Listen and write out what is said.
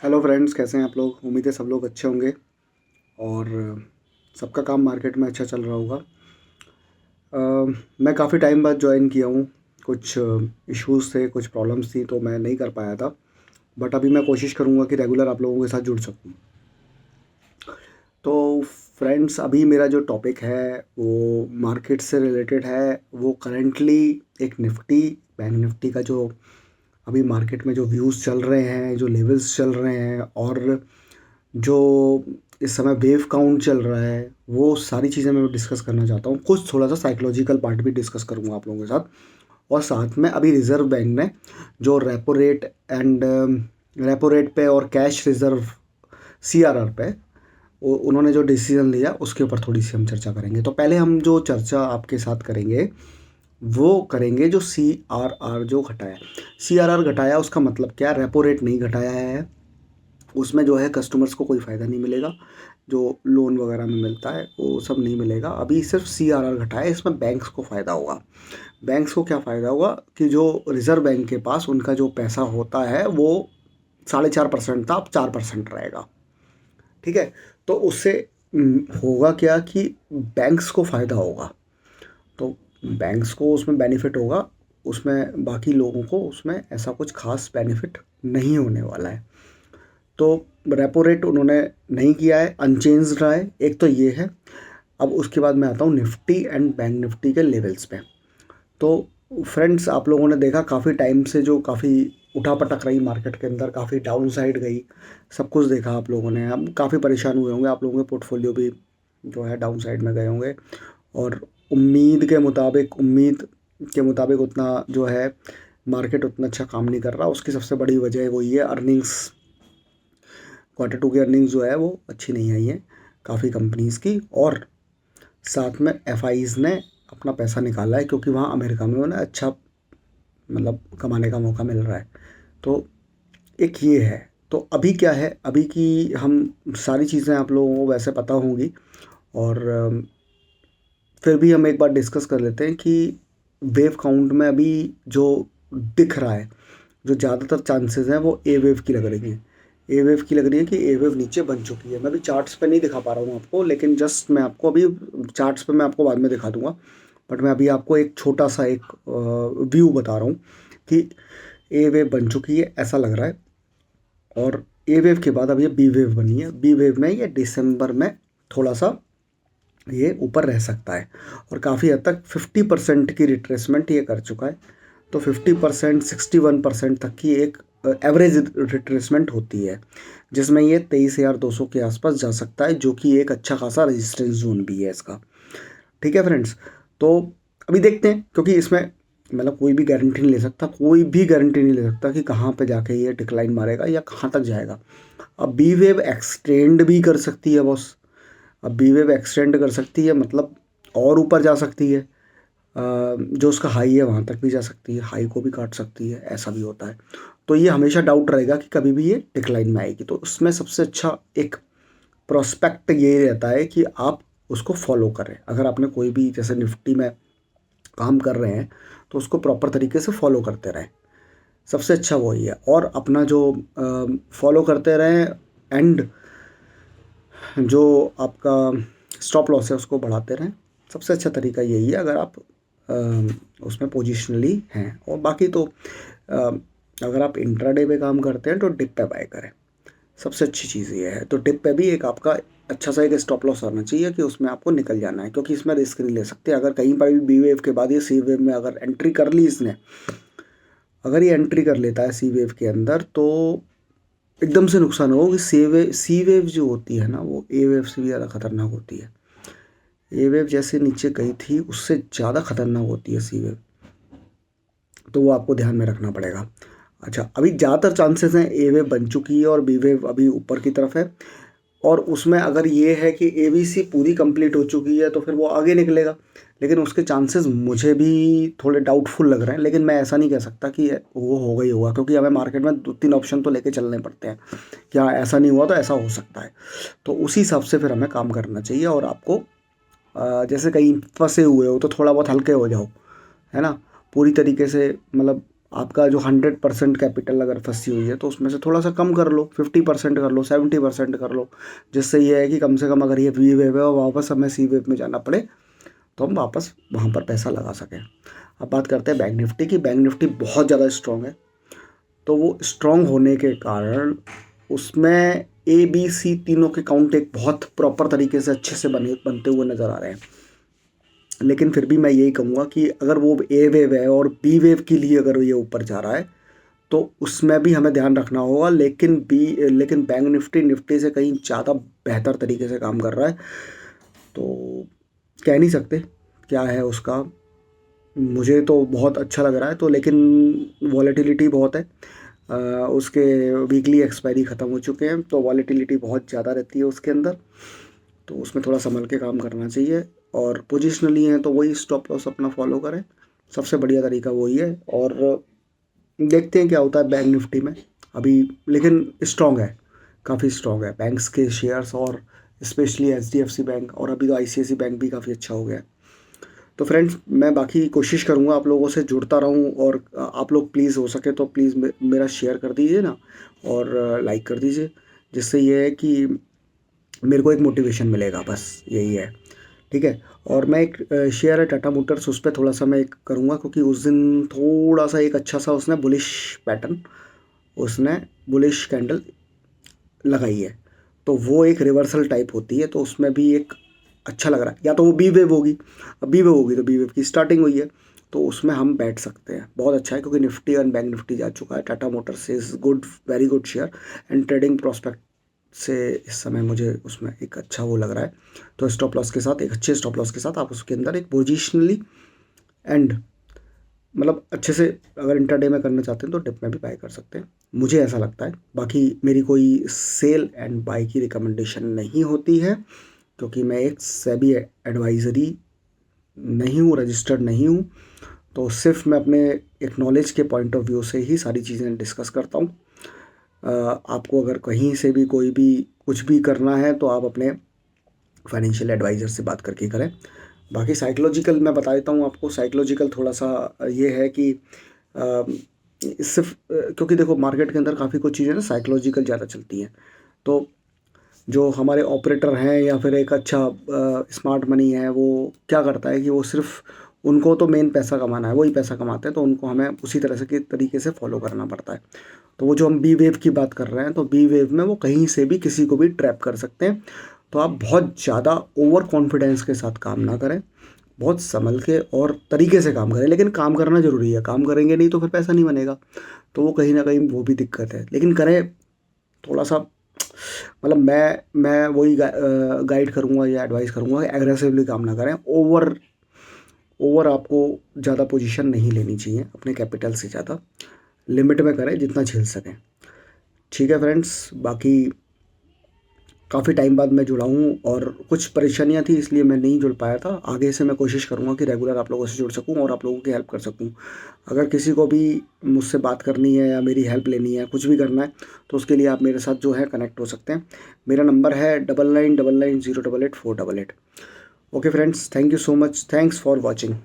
Hello friends, कैसे हैं आप लोग। उम्मीद है सब लोग अच्छे होंगे और सबका काम मार्केट में अच्छा चल रहा होगा। मैं काफ़ी टाइम बाद ज्वाइन किया हूँ। कुछ इश्यूज़ थे, कुछ प्रॉब्लम्स थी, तो मैं नहीं कर पाया था। बट अभी मैं कोशिश करूँगा कि रेगुलर आप लोगों के साथ जुड़ सकूँ। तो फ्रेंड्स, अभी मेरा जो टॉपिक है वो मार्केट से रिलेटेड है। वो करेंटली एक निफ्टी, बैंक निफ्टी का जो अभी मार्केट में जो व्यूज़ चल रहे हैं, जो लेवल्स चल रहे हैं, और जो इस समय वेव काउंट चल रहा है, वो सारी चीज़ें मैं डिस्कस करना चाहता हूँ। कुछ थोड़ा सा साइकोलॉजिकल पार्ट भी डिस्कस करूँगा आप लोगों के साथ। और साथ में अभी रिज़र्व बैंक ने जो रेपो रेट पे और कैश रिज़र्व CRR पे उन्होंने जो डिसीजन लिया, उसके ऊपर थोड़ी सी हम चर्चा करेंगे। तो पहले हम जो चर्चा आपके साथ करेंगे वो करेंगे जो CRR जो घटाया। CRR घटाया, उसका मतलब क्या? रेपो रेट नहीं घटाया है, उसमें जो है कस्टमर्स को कोई फ़ायदा नहीं मिलेगा। जो लोन वगैरह में मिलता है वो सब नहीं मिलेगा। अभी सिर्फ CRR घटाया है, इसमें बैंक्स को फ़ायदा होगा। बैंक्स को क्या फ़ायदा होगा कि जो रिज़र्व बैंक के पास उनका जो पैसा होता है वो 4.5% था, अब 4% रहेगा। ठीक है। तो उससे होगा क्या कि बैंक्स को फ़ायदा होगा। तो बैंक्स को उसमें बेनिफिट होगा, उसमें बाकी लोगों को उसमें ऐसा कुछ खास बेनिफिट नहीं होने वाला है। तो रेपो रेट उन्होंने नहीं किया है, अनचेंज्ड रहा है। एक तो ये है। अब उसके बाद मैं आता हूँ निफ्टी एंड बैंक निफ्टी के लेवल्स पे। तो फ्रेंड्स, आप लोगों ने देखा काफ़ी टाइम से जो काफ़ी उठापटक रही मार्केट के अंदर, काफ़ी डाउन साइड गई, सब कुछ देखा आप लोगों ने। अब काफ़ी परेशान हुए होंगे, आप लोगों के पोर्टफोलियो भी जो है डाउन साइड में गए होंगे। और उम्मीद के मुताबिक उतना जो है मार्केट उतना अच्छा काम नहीं कर रहा। उसकी सबसे बड़ी वजह वही है, अर्निंग्स। Q2 की अर्निंग्स जो है वो अच्छी नहीं आई है काफ़ी कंपनीज़ की। और साथ में FIs ने अपना पैसा निकाला है, क्योंकि वहाँ अमेरिका में उन्हें अच्छा मतलब कमाने का मौका मिल रहा है। तो एक ये है। तो अभी क्या है, अभी की हम सारी चीज़ें आप लोगों को वैसे पता होंगी। और फिर भी हम एक बार डिस्कस कर लेते हैं कि वेव काउंट में अभी जो दिख रहा है, जो ज़्यादातर चांसेस हैं वो ए वेव की लग रही हैं। ए वेव की लग रही है कि ए वेव नीचे बन चुकी है। मैं अभी चार्ट्स पे नहीं दिखा पा रहा हूँ आपको, लेकिन जस्ट मैं आपको अभी चार्ट्स पे मैं आपको बाद में दिखा दूंगा। बट मैं अभी आपको एक छोटा सा एक व्यू बता रहा हूँ कि ए वेव बन चुकी है, ऐसा लग रहा है। और ए वेव के बाद अब ये बी वेव बनी है। बी वेव में ये दिसंबर में थोड़ा सा ये ऊपर रह सकता है, और काफ़ी हद तक 50% की रिट्रेसमेंट ये कर चुका है। तो 50%, 61% तक की एक एवरेज रिट्रेसमेंट होती है, जिसमें ये 23,200 के आसपास जा सकता है, जो कि एक अच्छा खासा रेजिस्टेंस जोन भी है इसका। ठीक है फ्रेंड्स। तो अभी देखते हैं, क्योंकि इसमें मतलब कोई भी गारंटी नहीं ले सकता, कोई भी गारंटी नहीं ले सकता कि कहाँ पे जाके ये डिक्लाइन मारेगा या कहाँ तक जाएगा। अब बी वेव एक्सटेंड भी कर सकती है बॉस। अब बी वेव एक्सटेंड कर सकती है, मतलब और ऊपर जा सकती है। जो उसका हाई है वहाँ तक भी जा सकती है, हाई को भी काट सकती है, ऐसा भी होता है। तो ये हमेशा डाउट रहेगा कि कभी भी ये डिक्लाइन में आएगी। तो उसमें सबसे अच्छा एक प्रोस्पेक्ट ये रहता है कि आप उसको फॉलो करें। अगर आपने कोई भी जैसे निफ्टी में काम कर रहे हैं, तो उसको प्रॉपर तरीके से फॉलो करते रहें। सबसे अच्छा वही है। और अपना जो फॉलो करते रहें, एंड जो आपका स्टॉप लॉस है उसको बढ़ाते रहें। सबसे अच्छा तरीका यही है, अगर आप उसमें पोजिशनली हैं। और बाकी तो अ, अगर आप इंट्राडे पे काम करते हैं तो डिप पे बाय करें। सबसे अच्छी चीज़ ये है। तो डिप पे भी एक आपका अच्छा सा एक स्टॉप लॉस आना चाहिए कि उसमें आपको निकल जाना है, क्योंकि इसमें रिस्क नहीं ले सकते। अगर कहीं पर भी बी वेव के बाद ये सी वेव में अगर एंट्री कर ली इसने, अगर ये एंट्री कर लेता है सी वेव के अंदर, तो एकदम से नुकसान होगा। कि सी वेव जो होती है ना, वो ए वेव से भी ज़्यादा खतरनाक होती है। ए वेव जैसे नीचे गई थी, उससे ज़्यादा खतरनाक होती है सी वेव। तो वो आपको ध्यान में रखना पड़ेगा। अच्छा, अभी ज़्यादातर चांसेस हैं ए वेव बन चुकी है और बी वेव अभी ऊपर की तरफ है। और उसमें अगर ये है कि ABC पूरी कंप्लीट हो चुकी है, तो फिर वो आगे निकलेगा। लेकिन उसके चांसेस मुझे भी थोड़े डाउटफुल लग रहे हैं। लेकिन मैं ऐसा नहीं कह सकता कि वो होगा ही होगा, क्योंकि हमें मार्केट में 2-3 ऑप्शन तो लेके चलने पड़ते हैं। क्या ऐसा नहीं हुआ तो ऐसा हो सकता है। तो उसी हिसाब से फिर हमें काम करना चाहिए। और आपको जैसे कहीं फंसे हुए हो तो थोड़ा बहुत हल्के हो जाओ, है ना। पूरी तरीके से मतलब आपका जो 100% कैपिटल अगर फंसी हुई है तो उसमें से थोड़ा सा कम कर लो, 50% कर लो, 70% कर लो, जिससे ये है कि कम से कम अगर ये वी वेव है और वापस हमें सी वेव में जाना पड़े तो हम वापस वहाँ पर पैसा लगा सकें। अब बात करते हैं बैंक निफ्टी की। बैंक निफ्टी बहुत ज़्यादा स्ट्रॉन्ग है, तो वो स्ट्रॉन्ग होने के कारण उसमें ए बी सी तीनों के काउंट एक बहुत प्रॉपर तरीके से अच्छे से बनते हुए नज़र आ रहे हैं। लेकिन फिर भी मैं यही कहूँगा कि अगर वो ए वेव है और बी वेव के लिए अगर ये ऊपर जा रहा है तो उसमें भी हमें ध्यान रखना होगा, लेकिन बैंक निफ्टी निफ्टी से कहीं ज़्यादा बेहतर तरीके से काम कर रहा है। तो कह नहीं सकते क्या है उसका, मुझे तो बहुत अच्छा लग रहा है। तो लेकिन वॉलेटिलिटी बहुत है, उसके वीकली एक्सपायरी ख़त्म हो चुके हैं, तो वॉलेटिलिटी बहुत ज़्यादा रहती है उसके अंदर, तो उसमें थोड़ा संभल के काम करना चाहिए। और पोजिशनली है तो वही स्टॉप लॉस अपना फॉलो करें, सबसे बढ़िया तरीका वही है। और देखते हैं क्या होता है बैंक निफ्टी में अभी, लेकिन स्ट्रॉन्ग है, काफ़ी स्ट्रॉन्ग है बैंक्स के शेयर्स, और स्पेशली एचडीएफसी बैंक, और अभी तो आईसीआईसी बैंक भी काफ़ी अच्छा हो गया है। तो फ्रेंड्स, मैं बाकी कोशिश करूँगा आप लोगों से जुड़ता रहूँ, और आप लोग प्लीज़ हो सके तो प्लीज़ मेरा शेयर कर दीजिए ना, और लाइक कर दीजिए, जिससे ये है कि मेरे को एक मोटिवेशन मिलेगा, बस यही है। ठीक है। और मैं एक शेयर है टाटा मोटर्स, उस पर थोड़ा सा मैं एक करूँगा, क्योंकि उस दिन थोड़ा सा एक अच्छा सा उसने बुलिश पैटर्न, उसने बुलिश कैंडल लगाई है, तो वो एक रिवर्सल टाइप होती है, तो उसमें भी एक अच्छा लग रहा है। या तो वो बी वेव होगी, अब बी वेव होगी तो बी वेव की स्टार्टिंग हुई है, तो उसमें हम बैठ सकते हैं, बहुत अच्छा है, क्योंकि निफ्टी और बैंक निफ्टी जा चुका है। Tata Motors is good, very good share, and trading prospect से इस समय मुझे उसमें एक अच्छा वो लग रहा है। तो स्टॉप लॉस के साथ, एक अच्छे स्टॉप लॉस के साथ आप उसके अंदर एक पोजिशनली एंड मतलब अच्छे से अगर इंटरडे में करना चाहते हैं तो डिप में भी बाय कर सकते हैं, मुझे ऐसा लगता है। बाकी मेरी कोई सेल एंड बाय की रिकमेंडेशन नहीं होती है, क्योंकि मैं एक सेबी एडवाइज़री नहीं हूँ, रजिस्टर्ड नहीं हूँ, तो सिर्फ मैं अपने एक नॉलेज के पॉइंट ऑफ व्यू से ही सारी चीज़ें डिस्कस करता हूँ। आपको अगर कहीं से भी कोई भी कुछ भी करना है तो आप अपने फाइनेंशियल एडवाइज़र से बात करके करें। बाकी साइकोलॉजिकल मैं बता देता हूँ आपको, साइकोलॉजिकल थोड़ा सा ये है कि सिर्फ क्योंकि देखो मार्केट के अंदर काफ़ी कुछ चीज़ें ना साइकोलॉजिकल ज़्यादा चलती हैं, तो जो हमारे ऑपरेटर हैं या फिर एक अच्छा स्मार्ट मनी है, वो क्या करता है कि वो सिर्फ, उनको तो मेन पैसा कमाना है, वही पैसा कमाते हैं, तो उनको हमें उसी तरह से के तरीके से फॉलो करना पड़ता है। तो वो जो हम बी वेव की बात कर रहे हैं, तो बी वेव में वो कहीं से भी किसी को भी ट्रैप कर सकते हैं। तो आप बहुत ज़्यादा ओवर कॉन्फिडेंस के साथ काम ना करें, बहुत संभल के और तरीके से काम करें, लेकिन काम करना ज़रूरी है, काम करेंगे नहीं तो फिर पैसा नहीं बनेगा, तो वो कहीं ना कहीं वो भी दिक्कत है। लेकिन करें थोड़ा सा, मतलब मैं वही गाइड करूँगा या एडवाइस करूँगा, एग्रेसिवली काम ना करें, ओवर ओवर आपको ज़्यादा पोजीशन नहीं लेनी चाहिए, अपने कैपिटल से ज़्यादा लिमिट में करें जितना झेल सकें। ठीक है फ्रेंड्स, बाकी काफ़ी टाइम बाद मैं जुड़ा हूँ और कुछ परेशानियाँ थी इसलिए मैं नहीं जुड़ पाया था। आगे से मैं कोशिश करूँगा कि रेगुलर आप लोगों से जुड़ सकूँ और आप लोगों की हेल्प कर सकूँ। अगर किसी को भी मुझसे बात करनी है या मेरी हेल्प लेनी है, कुछ भी करना है, तो उसके लिए आप मेरे साथ जो है कनेक्ट हो सकते हैं। मेरा नंबर है 9999088488। Okay friends, thank you so much, thanks for watching.